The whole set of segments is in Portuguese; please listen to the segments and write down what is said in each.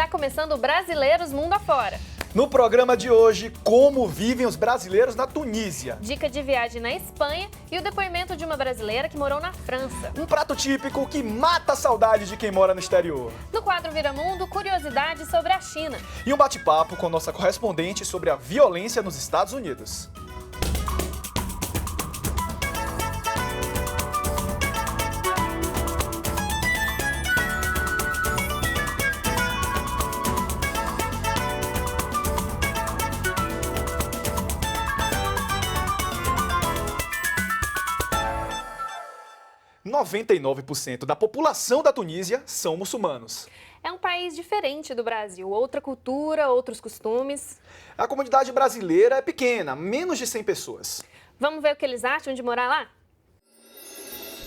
Está começando o Brasileiros Mundo Afora. No programa de hoje, como vivem os brasileiros na Tunísia. Dica de viagem na Espanha e o depoimento de uma brasileira que morou na França. Um prato típico que mata a saudade de quem mora no exterior. No quadro Vira Mundo, curiosidades sobre a China. E um bate-papo com nossa correspondente sobre a violência nos Estados Unidos. – 99% da população da Tunísia são muçulmanos. É um país diferente do Brasil, outra cultura, outros costumes. A comunidade brasileira é pequena, menos de 100 pessoas. Vamos ver o que eles acham de morar lá?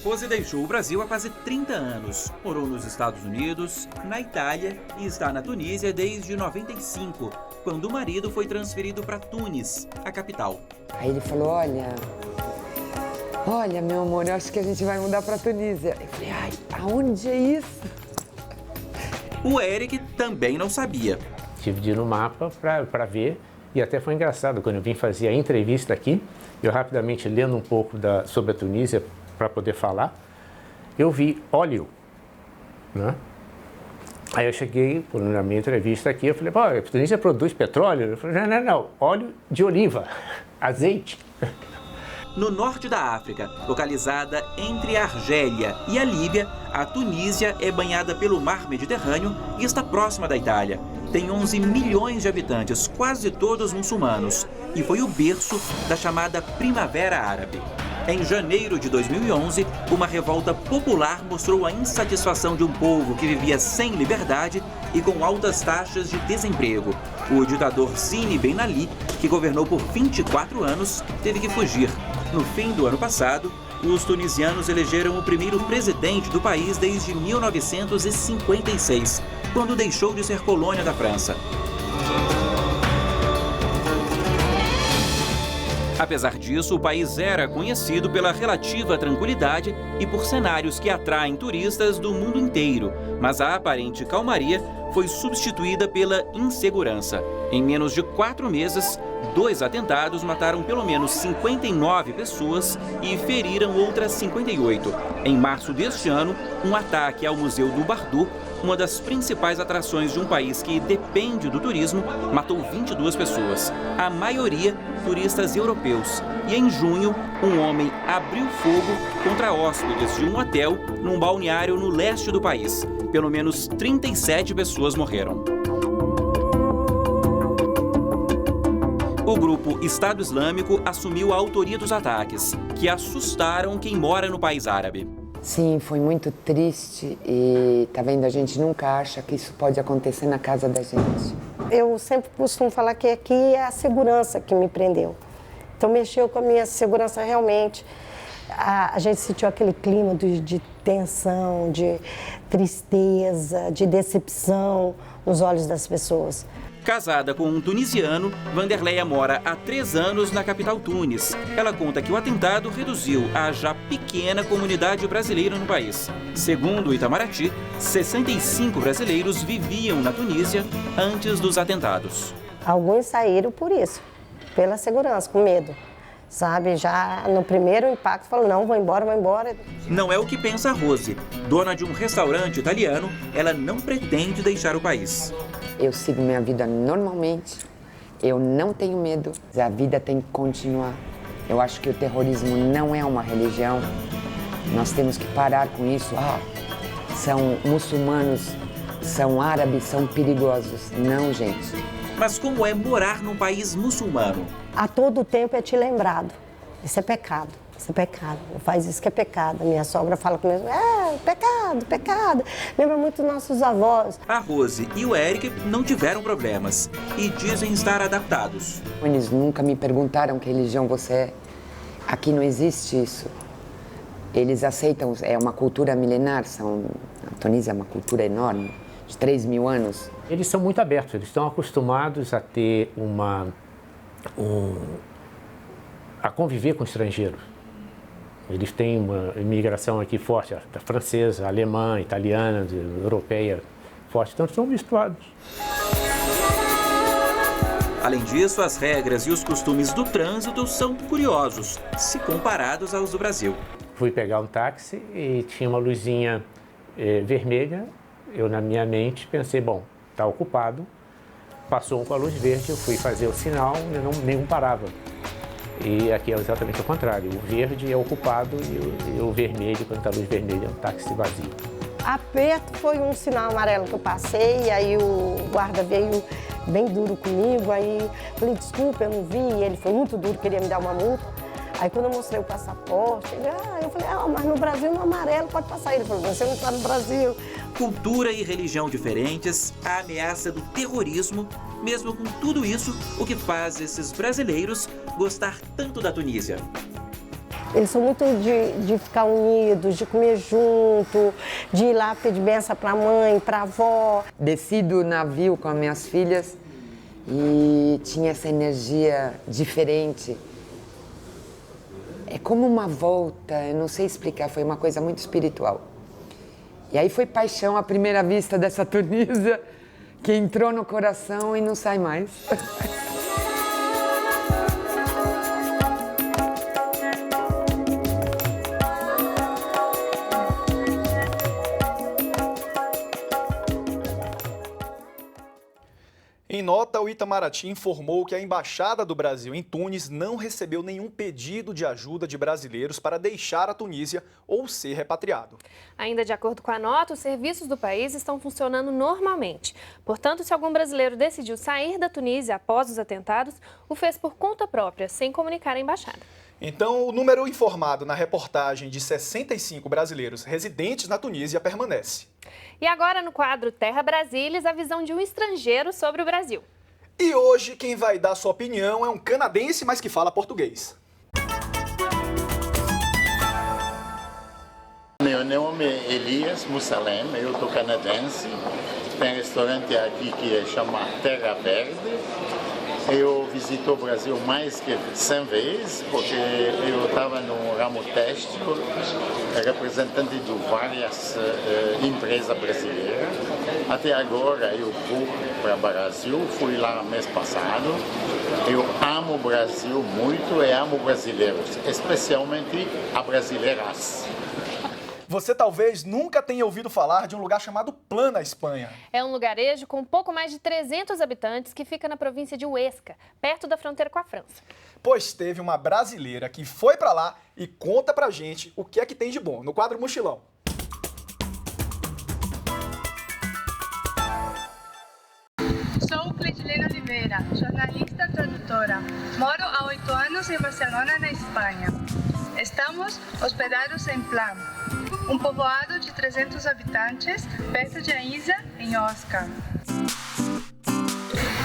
Rose deixou o Brasil há quase 30 anos. Morou nos Estados Unidos, na Itália e está na Tunísia desde 95, quando o marido foi transferido para Tunis, a capital. Aí ele falou, olha, meu amor, eu acho que a gente vai mudar para Tunísia. Eu falei, aonde é isso? O Eric também não sabia. Tive de ir no mapa para ver, e até foi engraçado, quando eu vim fazer a entrevista aqui, eu rapidamente lendo um pouco sobre a Tunísia para poder falar, eu vi óleo, né? Aí eu cheguei na minha entrevista aqui, eu falei, a Tunísia produz petróleo? Eu falei, não, óleo de oliva, azeite. No norte da África, localizada entre a Argélia e a Líbia, a Tunísia é banhada pelo mar Mediterrâneo e está próxima da Itália. Tem 11 milhões de habitantes, quase todos muçulmanos, e foi o berço da chamada Primavera Árabe. Em janeiro de 2011, uma revolta popular mostrou a insatisfação de um povo que vivia sem liberdade e com altas taxas de desemprego. O ditador Zine Ben Ali, que governou por 24 anos, teve que fugir. No fim do ano passado, os tunisianos elegeram o primeiro presidente do país desde 1956, quando deixou de ser colônia da França. Apesar disso, o país era conhecido pela relativa tranquilidade e por cenários que atraem turistas do mundo inteiro, mas a aparente calmaria foi substituída pela insegurança. Em menos de 4 meses, 2 atentados mataram pelo menos 59 pessoas e feriram outras 58. Em março deste ano, um ataque ao Museu do Bardo, uma das principais atrações de um país que depende do turismo, matou 22 pessoas, a maioria turistas europeus. E em junho, um homem abriu fogo contra hóspedes de um hotel num balneário no leste do país. Pelo menos 37 pessoas morreram. O grupo Estado Islâmico assumiu a autoria dos ataques, que assustaram quem mora no país árabe. Sim, foi muito triste e, tá vendo, a gente nunca acha que isso pode acontecer na casa da gente. Eu sempre costumo falar que aqui é a segurança que me prendeu. Então mexeu com a minha segurança realmente. A gente sentiu aquele clima de tensão, de tristeza, de decepção nos olhos das pessoas. Casada com um tunisiano, Vanderleia mora há 3 anos na capital Tunis. Ela conta que o atentado reduziu a já pequena comunidade brasileira no país. Segundo o Itamaraty, 65 brasileiros viviam na Tunísia antes dos atentados. Alguns saíram por isso, pela segurança, com medo. Sabe, já no primeiro impacto falou, não, vou embora. Não é o que pensa a Rose. Dona de um restaurante italiano, ela não pretende deixar o país. Eu sigo minha vida normalmente, eu não tenho medo, a vida tem que continuar. Eu acho que o terrorismo não é uma religião, nós temos que parar com isso. São muçulmanos, são árabes, são perigosos. Não, gente. Mas como é morar num país muçulmano? A todo tempo é te lembrado, isso é pecado. Isso é pecado, não faz isso que é pecado. A minha sogra fala comigo, pecado. Lembra muito dos nossos avós. A Rose e o Eric não tiveram problemas e dizem estar adaptados. Eles nunca me perguntaram que religião você é. Aqui não existe isso. Eles aceitam, é uma cultura milenar, a Tunísia é uma cultura enorme, de 3.000 anos. Eles são muito abertos, eles estão acostumados a ter a conviver com estrangeiros. Eles têm uma imigração aqui forte, francesa, alemã, italiana, europeia, forte. Então, são misturados. Além disso, as regras e os costumes do trânsito são curiosos, se comparados aos do Brasil. Fui pegar um táxi e tinha uma luzinha vermelha. Eu, na minha mente, pensei, bom, está ocupado. Passou um com a luz verde, eu fui fazer o sinal e nenhum parava. E aqui é exatamente o contrário. O verde é ocupado e o vermelho, quando está a luz vermelha, é um táxi vazio. Aperto foi um sinal amarelo que eu passei, e aí o guarda veio bem duro comigo, aí falei, desculpa, eu não vi, e ele foi muito duro, queria me dar uma multa. Aí quando eu mostrei o passaporte, eu falei, mas no Brasil no amarelo pode passar. Ele falou, você não está no Brasil. Cultura e religião diferentes, a ameaça do terrorismo, mesmo com tudo isso, o que faz esses brasileiros gostar tanto da Tunísia. Eles são muito de ficar unidos, de comer junto, de ir lá pedir benção para a mãe, para a avó. Desci do navio com as minhas filhas e tinha essa energia diferente. É como uma volta, eu não sei explicar, foi uma coisa muito espiritual. E aí foi paixão à primeira vista dessa Tunísia, que entrou no coração e não sai mais. Em nota, o Itamaraty informou que a Embaixada do Brasil em Tunis não recebeu nenhum pedido de ajuda de brasileiros para deixar a Tunísia ou ser repatriado. Ainda de acordo com a nota, os serviços do país estão funcionando normalmente. Portanto, se algum brasileiro decidiu sair da Tunísia após os atentados, o fez por conta própria, sem comunicar à embaixada. Então, o número informado na reportagem de 65 brasileiros residentes na Tunísia permanece. E agora, no quadro Terra Brasílias, a visão de um estrangeiro sobre o Brasil. E hoje, quem vai dar sua opinião é um canadense, mas que fala português. Meu nome é Elias Mussalem, eu sou canadense. Tem um restaurante aqui que chama Terra Verde. Eu visito o Brasil mais que 100 vezes, porque eu estava no ramo têxtil, representante de várias empresas brasileiras. Até agora eu vou para o Brasil, fui lá mês passado. Eu amo o Brasil muito e amo brasileiros, especialmente a brasileiras. Você talvez nunca tenha ouvido falar de um lugar chamado Plan, na Espanha. É um lugarejo com pouco mais de 300 habitantes que fica na província de Huesca, perto da fronteira com a França. Pois teve uma brasileira que foi para lá e conta pra gente o que é que tem de bom no quadro Mochilão. Sou Cleidilene Oliveira, jornalista e tradutora. Moro há 8 anos em Barcelona, na Espanha. Estamos hospedados em Plan, um povoado de 300 habitantes, perto de Aiza, em Osca.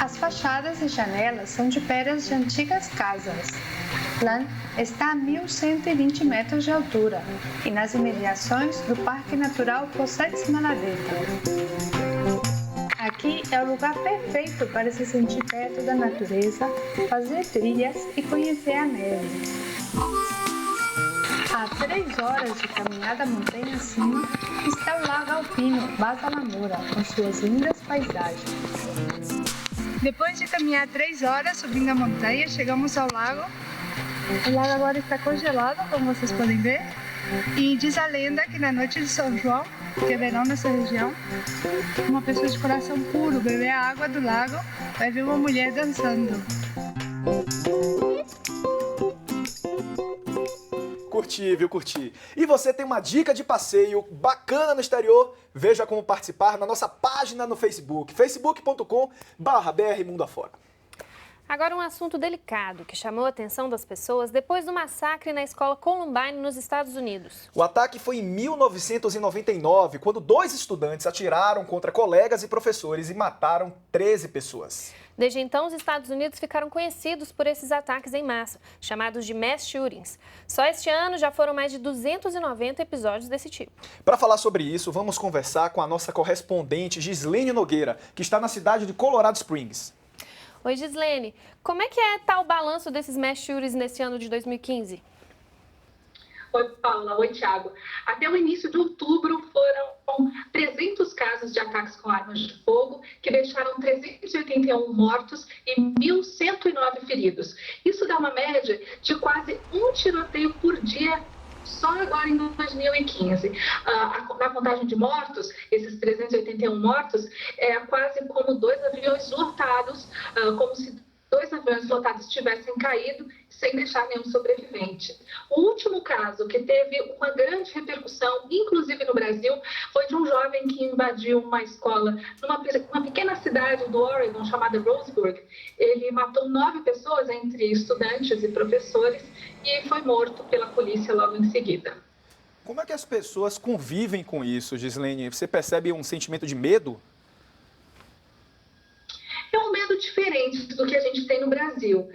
As fachadas e janelas são de pedras de antigas casas. Plan está a 1.120 metros de altura e nas imediações do Parque Natural Possets Maladeta. Aqui é o lugar perfeito para se sentir perto da natureza, fazer trilhas e conhecer a neve. A 3 horas de caminhada montanha acima está o Lago Alpino Baza Lamoura, com suas lindas paisagens. Depois de caminhar 3 horas subindo a montanha, chegamos ao lago. O lago agora está congelado, como vocês podem ver. E diz a lenda que na noite de São João, que é verão nessa região, uma pessoa de coração puro beber a água do lago, vai ver uma mulher dançando. Curti, viu? Curti. E você tem uma dica de passeio bacana no exterior? Veja como participar na nossa página no Facebook, facebook.com/BR Mundo Afora. Agora um assunto delicado que chamou a atenção das pessoas depois do massacre na escola Columbine nos Estados Unidos. O ataque foi em 1999, quando 2 estudantes atiraram contra colegas e professores e mataram 13 pessoas. Desde então, os Estados Unidos ficaram conhecidos por esses ataques em massa, chamados de mass shootings. Só este ano já foram mais de 290 episódios desse tipo. Para falar sobre isso, vamos conversar com a nossa correspondente Gislene Nogueira, que está na cidade de Colorado Springs. Oi, Gislene. Como é que tá o balanço desses mass shootings nesse ano de 2015? Oi, Paula. Oi, Thiago. Até o início de outubro foram 300 casos de ataques com armas de fogo, que deixaram 381 mortos e 1.109 feridos. Isso dá uma média de quase um tiroteio por dia só agora em 2015. Na contagem de mortos, esses 381 mortos, é quase como 2 aviões lotados, como se 2 aviões lotados tivessem caído sem deixar nenhum sobrevivente. O último caso que teve uma grande repercussão, inclusive no Brasil, foi de um jovem que invadiu uma escola numa pequena cidade do Oregon chamada Roseburg. Ele matou 9 pessoas, entre estudantes e professores, e foi morto pela polícia logo em seguida. Como é que as pessoas convivem com isso, Gislene? Você percebe um sentimento de medo? É um medo diferente do que a gente tem no Brasil.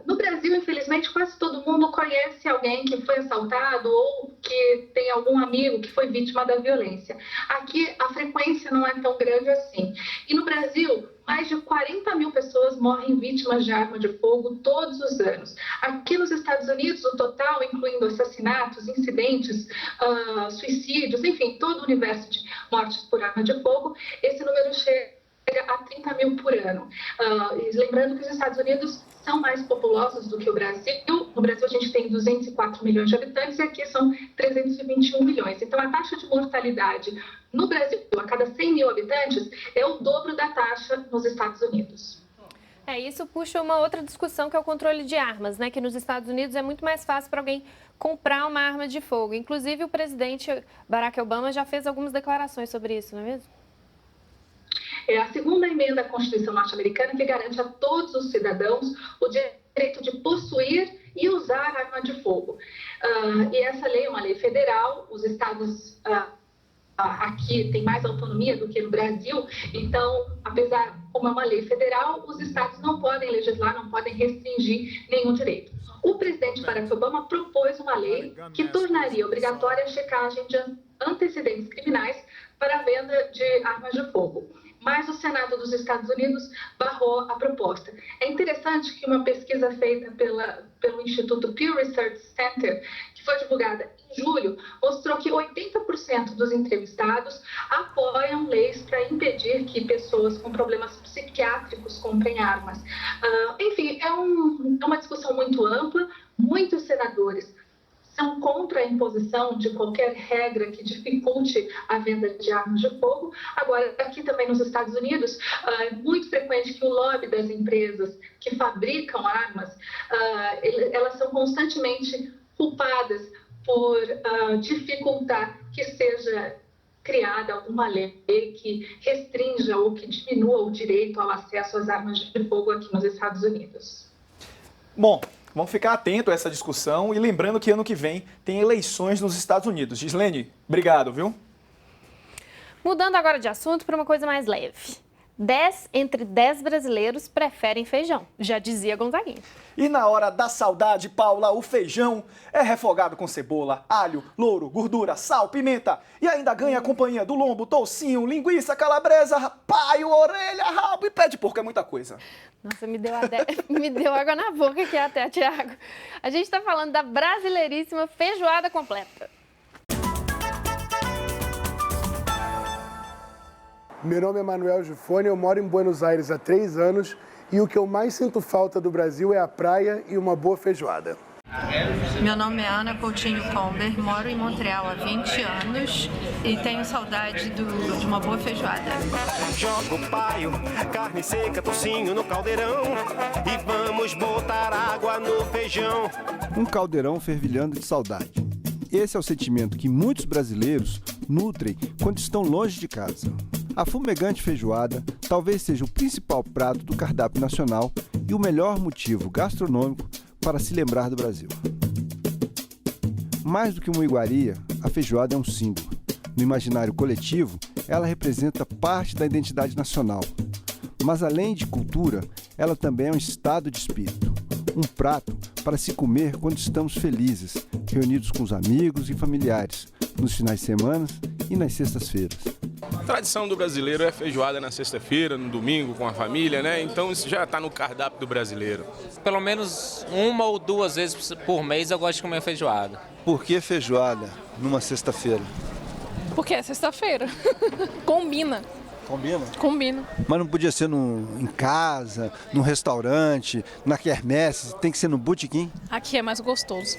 No Brasil, infelizmente, quase todo mundo conhece alguém que foi assaltado ou que tem algum amigo que foi vítima da violência. Aqui, a frequência não é tão grande assim. E no Brasil, mais de 40 mil pessoas morrem vítimas de arma de fogo todos os anos. Aqui nos Estados Unidos, o total, incluindo assassinatos, incidentes, suicídios, enfim, todo o universo de mortes por arma de fogo, esse número chega a 30 mil por ano. Lembrando que os Estados Unidos são mais populosos do que o Brasil. No Brasil, a gente tem 204 milhões de habitantes e aqui são 321 milhões. Então, a taxa de mortalidade no Brasil, a cada 100 mil habitantes, é o dobro da taxa nos Estados Unidos. Isso puxa uma outra discussão, que é o controle de armas, né? Que nos Estados Unidos é muito mais fácil para alguém comprar uma arma de fogo. Inclusive, o presidente Barack Obama já fez algumas declarações sobre isso, não é mesmo? É a segunda emenda à Constituição norte-americana que garante a todos os cidadãos o direito de possuir e usar arma de fogo. E essa lei é uma lei federal, os estados aqui têm mais autonomia do que no Brasil, então, apesar, como é uma lei federal, os estados não podem legislar, não podem restringir nenhum direito. O presidente Barack Obama propôs uma lei que tornaria obrigatória a checagem de antecedentes criminais para a venda de armas de fogo. Mas o Senado dos Estados Unidos barrou a proposta. É interessante que uma pesquisa feita pelo Instituto Pew Research Center, que foi divulgada em julho, mostrou que 80% dos entrevistados apoiam leis para impedir que pessoas com problemas psiquiátricos comprem armas. Enfim, é uma discussão muito ampla. Muitos senadores são contra a imposição de qualquer regra que dificulte a venda de armas de fogo. Agora, aqui também nos Estados Unidos, é muito frequente que o lobby das empresas que fabricam armas, elas são constantemente culpadas por dificultar que seja criada alguma lei que restrinja ou que diminua o direito ao acesso às armas de fogo aqui nos Estados Unidos. Bom, vamos ficar atento a essa discussão e lembrando que ano que vem tem eleições nos Estados Unidos. Gislene, obrigado, viu? Mudando agora de assunto para uma coisa mais leve. 10 entre 10 brasileiros preferem feijão, já dizia Gonzaguinha. E na hora da saudade, Paula, o feijão é refogado com cebola, alho, louro, gordura, sal, pimenta e ainda ganha a companhia do lombo, toucinho, linguiça, calabresa, paio, orelha, rabo e pé de porco, é muita coisa. Nossa, me deu água na boca aqui até, Thiago. A gente está falando da brasileiríssima feijoada completa. Meu nome é Manuel Gifone, eu moro em Buenos Aires há 3 anos e o que eu mais sinto falta do Brasil é a praia e uma boa feijoada. Meu nome é Ana Coutinho Comber, moro em Montreal há 20 anos e tenho saudade de uma boa feijoada. Joga o paio, carne seca, tocinho no caldeirão e vamos botar água no feijão. Um caldeirão fervilhando de saudade. Esse é o sentimento que muitos brasileiros nutrem quando estão longe de casa. A fumegante feijoada talvez seja o principal prato do cardápio nacional e o melhor motivo gastronômico para se lembrar do Brasil. Mais do que uma iguaria, a feijoada é um símbolo. No imaginário coletivo, ela representa parte da identidade nacional. Mas além de cultura, ela também é um estado de espírito. Um prato para se comer quando estamos felizes, reunidos com os amigos e familiares, nos finais de semana e nas sextas-feiras. tradição do brasileiro é feijoada na sexta-feira, no domingo, com a família, né? Então isso já está no cardápio do brasileiro. Pelo menos 1 ou 2 vezes por mês eu gosto de comer feijoada. Por que feijoada numa sexta-feira? Porque é sexta-feira. Combina. Combina? Combina. Mas não podia ser em casa, num restaurante, na quermesse, tem que ser no botequim? Aqui é mais gostoso.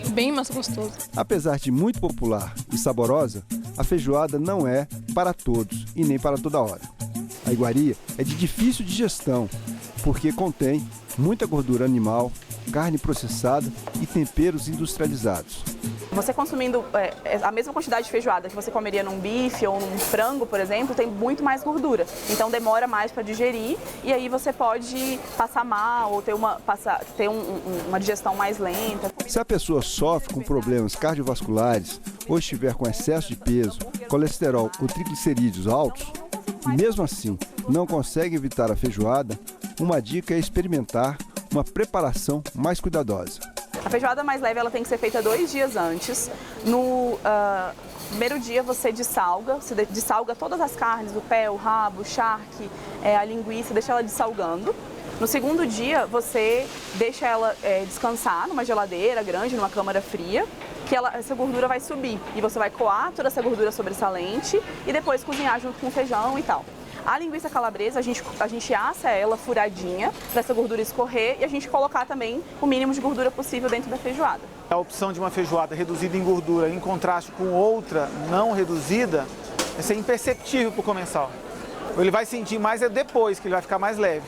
Bem mais gostoso. Apesar de muito popular e saborosa, a feijoada não é para todos e nem para toda hora. A iguaria é de difícil digestão, porque contém muita gordura animal, carne processada e temperos industrializados. Você consumindo a mesma quantidade de feijoada que você comeria num bife ou num frango, por exemplo, tem muito mais gordura. Então demora mais para digerir e aí você pode passar mal ou ter uma digestão mais lenta. Se a pessoa sofre com problemas cardiovasculares ou estiver com excesso de peso, colesterol ou triglicerídeos altos, e mesmo assim não consegue evitar a feijoada, uma dica é experimentar uma preparação mais cuidadosa. A feijoada mais leve ela tem que ser feita 2 dias antes. No primeiro dia você dessalga todas as carnes, o pé, o rabo, o charque, a linguiça, deixa ela dessalgando. No segundo dia você deixa ela descansar numa geladeira grande, numa câmara fria, que essa gordura vai subir. E você vai coar toda essa gordura sobressalente e depois cozinhar junto com o feijão e tal. A linguiça calabresa, a gente assa ela furadinha para essa gordura escorrer e a gente colocar também o mínimo de gordura possível dentro da feijoada. A opção de uma feijoada reduzida em gordura em contraste com outra não reduzida, isso é imperceptível para o comensal. Ele vai sentir mais depois, que ele vai ficar mais leve.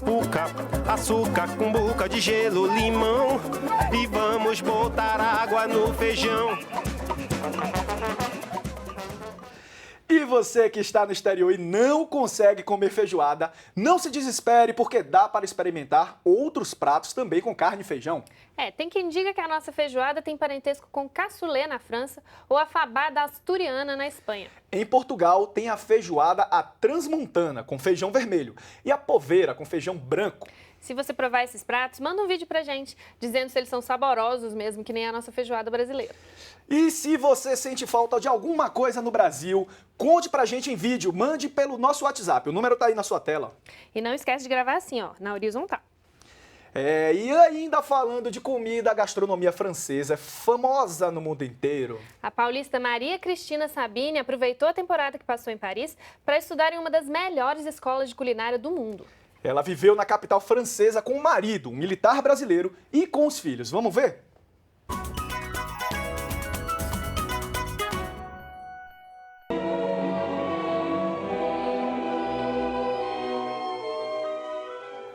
Puca, açúcar com boca de gelo, limão e vamos botar água no feijão. E você que está no exterior e não consegue comer feijoada, não se desespere porque dá para experimentar outros pratos também com carne e feijão. Tem quem diga que a nossa feijoada tem parentesco com cassoulet na França ou a fabada asturiana na Espanha. Em Portugal tem a feijoada à transmontana com feijão vermelho e a poveira com feijão branco. Se você provar esses pratos, manda um vídeo pra gente, dizendo se eles são saborosos mesmo, que nem a nossa feijoada brasileira. E se você sente falta de alguma coisa no Brasil, conte pra gente em vídeo, mande pelo nosso WhatsApp, o número tá aí na sua tela. E não esquece de gravar assim, ó, na horizontal. E ainda falando de comida, a gastronomia francesa é famosa no mundo inteiro. A paulista Maria Cristina Sabine aproveitou a temporada que passou em Paris para estudar em uma das melhores escolas de culinária do mundo. Ela viveu na capital francesa com o marido, um militar brasileiro, e com os filhos. Vamos ver?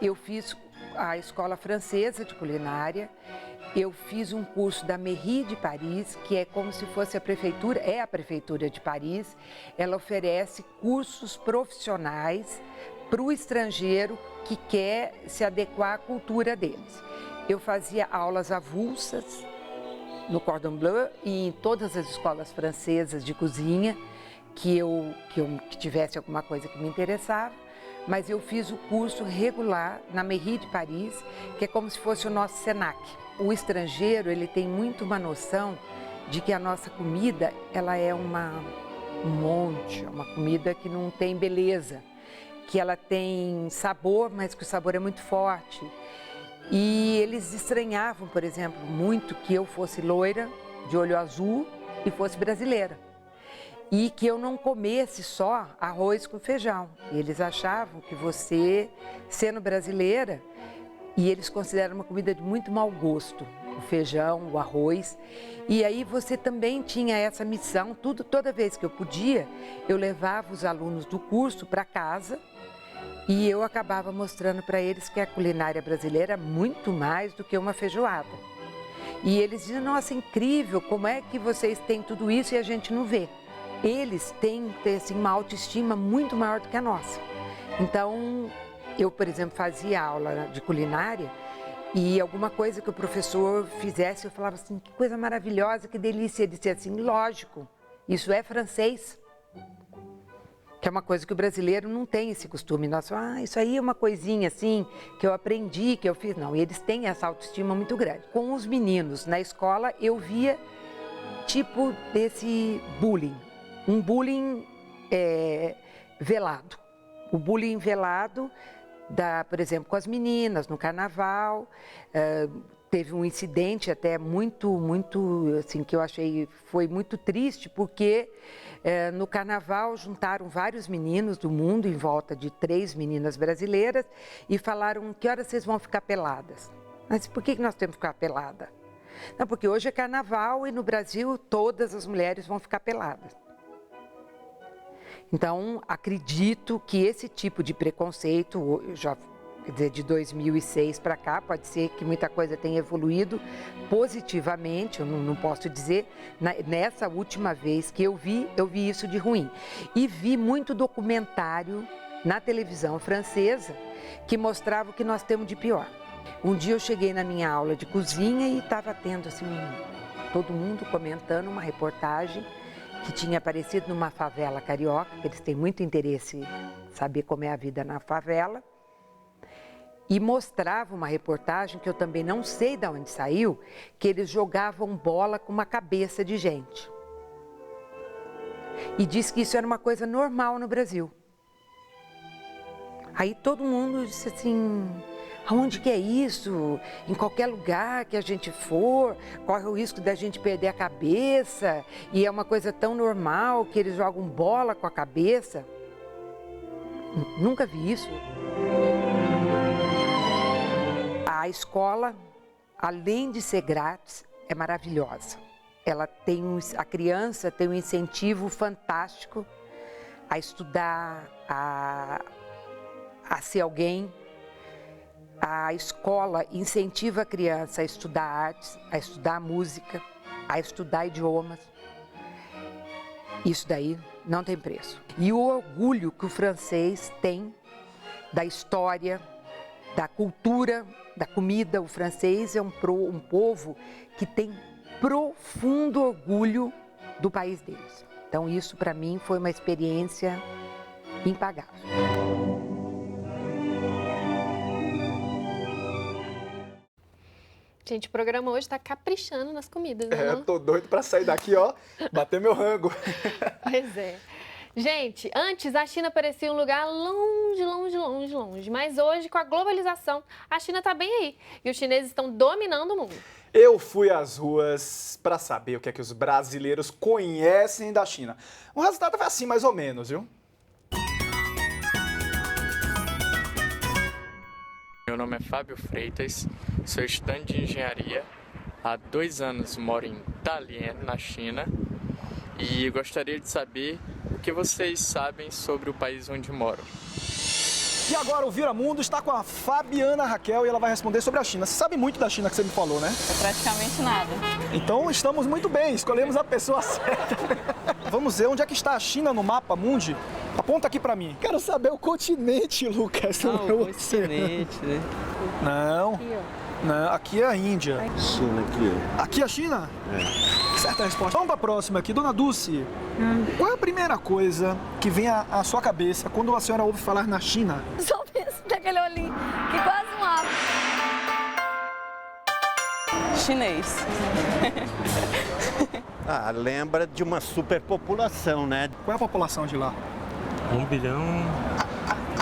Eu fiz a escola francesa de culinária, eu fiz um curso da Mairie de Paris, que é como se fosse a prefeitura de Paris. Ela oferece cursos profissionais para o estrangeiro que quer se adequar à cultura deles. Eu fazia aulas avulsas no Cordon Bleu e em todas as escolas francesas de cozinha que tivesse alguma coisa que me interessava, mas eu fiz o curso regular na Mairie de Paris, que é como se fosse o nosso Senac. O estrangeiro, ele tem muito uma noção de que a nossa comida, ela é um monte, uma comida que não tem beleza, que ela tem sabor, mas que o sabor é muito forte. E eles estranhavam, por exemplo, muito que eu fosse loira, de olho azul e fosse brasileira. E que eu não comesse só arroz com feijão. Eles achavam que você, sendo brasileira, e eles consideram uma comida de muito mau gosto, o feijão, o arroz. E aí você também tinha essa missão, toda vez que eu podia, eu levava os alunos do curso para casa e eu acabava mostrando para eles que a culinária brasileira é muito mais do que uma feijoada. E eles diziam, nossa, incrível, como é que vocês têm tudo isso e a gente não vê? Eles têm assim, uma autoestima muito maior do que a nossa. Então, eu, por exemplo, fazia aula de culinária e alguma coisa que o professor fizesse, eu falava assim, que coisa maravilhosa, que delícia. Ele disse assim, lógico, isso é francês. Que é uma coisa que o brasileiro não tem esse costume. Nós falamos, isso aí é uma coisinha assim, que eu aprendi, que eu fiz. Não, e eles têm essa autoestima muito grande. Com os meninos na escola, eu via tipo desse bullying. Um bullying velado. O bullying velado, por exemplo, com as meninas no carnaval. Teve um incidente até muito, assim, que eu achei foi muito triste, porque no carnaval juntaram vários meninos do mundo em volta de 3 meninas brasileiras e falaram: que horas vocês vão ficar peladas? Mas por que nós temos que ficar pelada? Não, porque hoje é carnaval e no Brasil todas as mulheres vão ficar peladas. Então, acredito que esse tipo de preconceito, quer dizer, de 2006 para cá, pode ser que muita coisa tenha evoluído positivamente, eu não posso dizer. Nessa última vez que eu vi isso de ruim. E vi muito documentário na televisão francesa que mostrava o que nós temos de pior. Um dia eu cheguei na minha aula de cozinha e estava tendo assim, todo mundo comentando uma reportagem que tinha aparecido numa favela carioca, que eles têm muito interesse em saber como é a vida na favela. E mostrava uma reportagem, que eu também não sei de onde saiu, que eles jogavam bola com uma cabeça de gente. E disse que isso era uma coisa normal no Brasil. Aí todo mundo disse assim: aonde que é isso? Em qualquer lugar que a gente for, corre o risco da gente perder a cabeça. E é uma coisa tão normal que eles jogam bola com a cabeça. Nunca vi isso. A escola, além de ser grátis, é maravilhosa. A criança tem um incentivo fantástico a estudar, a ser alguém. A escola incentiva a criança a estudar artes, a estudar música, a estudar idiomas. Isso daí não tem preço. E o orgulho que o francês tem da história, da cultura, da comida. O francês é um povo que tem profundo orgulho do país deles. Então isso para mim foi uma experiência impagável. Gente, o programa hoje tá caprichando nas comidas, né? Eu tô doido pra sair daqui, ó, bater meu rango. Pois é. Gente, antes a China parecia um lugar longe, mas hoje, com a globalização, a China tá bem aí e os chineses estão dominando o mundo. Eu fui às ruas para saber o que é que os brasileiros conhecem da China. O resultado foi assim, mais ou menos, viu? Meu nome é Fábio Freitas, sou estudante de engenharia. Há 2 anos moro em Dalian, na China, e gostaria de saber o que vocês sabem sobre o país onde moro. E agora o Vira Mundo está com a Fabiana Raquel e ela vai responder sobre a China. Você sabe muito da China que você me falou, né? Praticamente nada. Então estamos muito bem, escolhemos a pessoa certa. Vamos ver onde é que está a China no mapa mundi. Aponta aqui pra mim. Quero saber o continente, Lucas. O continente, né? Não. Aqui, ó. Não, aqui é a Índia. China aqui, ó. Aqui é a China? É. Certa resposta. Vamos pra próxima aqui. Dona Dulce, qual é a primeira coisa que vem à sua cabeça quando a senhora ouve falar na China? Só penso naquele olhinho que quase não abre. Chinês. Lembra de uma superpopulação, né? Qual é a população de lá? 1 bilhão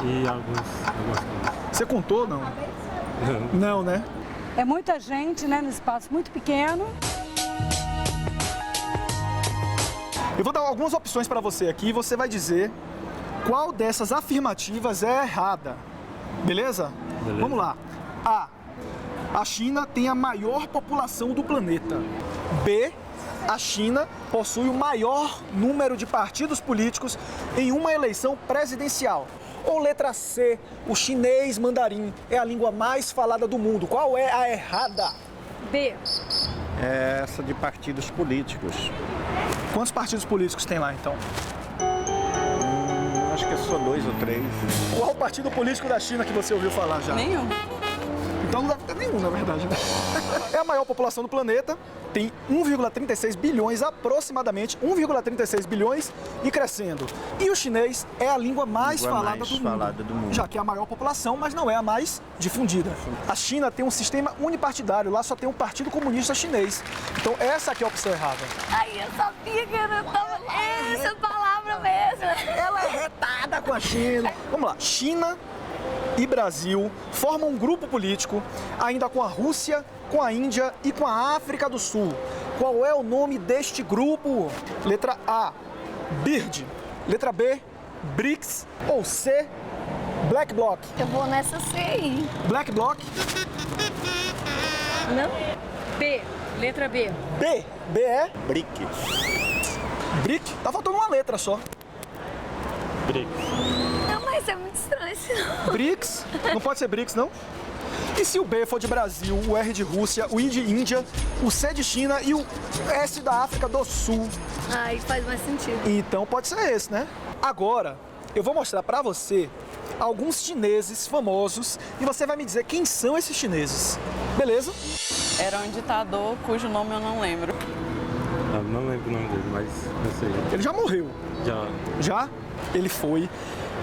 e algumas coisas. Você contou, não? Não, né? É muita gente, né, num espaço muito pequeno. Eu vou dar algumas opções para você aqui e você vai dizer qual dessas afirmativas é errada. Beleza? Beleza. Vamos lá. A China tem a maior população do planeta. B, a China possui o maior número de partidos políticos em uma eleição presidencial. Ou letra C, o chinês mandarim é a língua mais falada do mundo. Qual é a errada? B. É essa de partidos políticos. Quantos partidos políticos tem lá, então? Acho que é só 2 ou 3. Qual o partido político da China que você ouviu falar já? Nenhum. Então não deve ter nenhum, na verdade, né? É a maior população do planeta, tem 1,36 bilhões aproximadamente, 1,36 bilhões e crescendo. E o chinês é a língua mais falada do mundo, já que é a maior população, mas não é a mais difundida. A China tem um sistema unipartidário, lá só tem um partido comunista chinês. Então essa aqui é a opção errada. Ai, eu sabia que eu não tava... Essa palavra mesmo. Ela é retada com a China. Vamos lá, China e Brasil formam um grupo político, ainda com a Rússia, com a Índia e com a África do Sul. Qual é o nome deste grupo? Letra A, BIRD. Letra B, BRICS. Ou C, Black Bloc. Eu vou nessa C aí. Black Bloc. Não? B. Letra B. B. B é? BRIC. BRIC? Tá faltando uma letra só. BRICS. Não, mas é muito estranho isso. BRICS? Não pode ser BRICS, não? E se o B for de Brasil, o R de Rússia, o I de Índia, o C de China e o S da África do Sul? Aí faz mais sentido. Então pode ser esse, né? Agora, eu vou mostrar pra você alguns chineses famosos e você vai me dizer quem são esses chineses. Beleza? Era um ditador cujo nome eu não lembro. Eu não lembro o nome dele, mas eu sei. Ele já morreu. Já. Já? Ele foi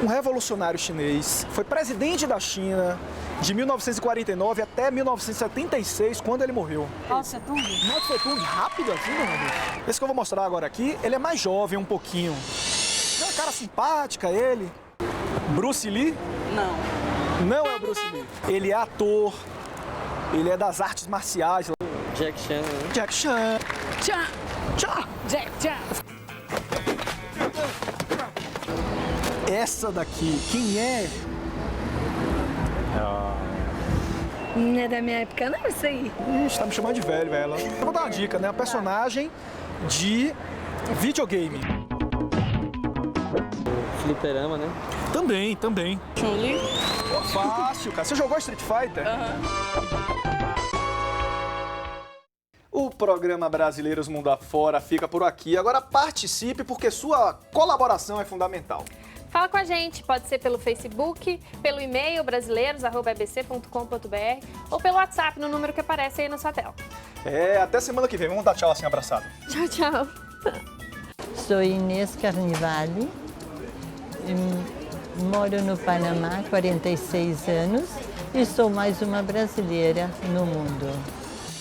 um revolucionário chinês, foi presidente da China de 1949 até 1976, quando ele morreu. Nossa, é tão lindo. Não foi tão rápido assim, meu amigo? Esse que eu vou mostrar agora aqui, ele é mais jovem um pouquinho. Tem uma cara simpática, ele. Bruce Lee? Não. Não é o Bruce Lee. Ele é ator, ele é das artes marciais. Jack Chan. Jack Chan. Tchau. Tchau. Jack, tchau. Essa daqui, quem é? Não é da minha época, não, isso aí. Ixi, tá me chamando de velho, velho. Eu vou dar uma dica, né? Um personagem de videogame. Fliperama, né? Também. Chun-Li? Fácil, cara. Você jogou Street Fighter? Aham. O programa Brasileiros Mundo Afora fica por aqui. Agora participe, porque sua colaboração é fundamental. Fala com a gente, pode ser pelo Facebook, pelo e-mail brasileiros@bbc.com.br ou pelo WhatsApp no número que aparece aí na sua tela. Até semana que vem. Vamos dar tchau assim, abraçado. Tchau, tchau. Sou Inês Carnivale, moro no Panamá há 46 anos e sou mais uma brasileira no mundo.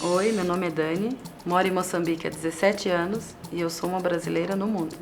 Oi, meu nome é Dani, moro em Moçambique há 17 anos e eu sou uma brasileira no mundo.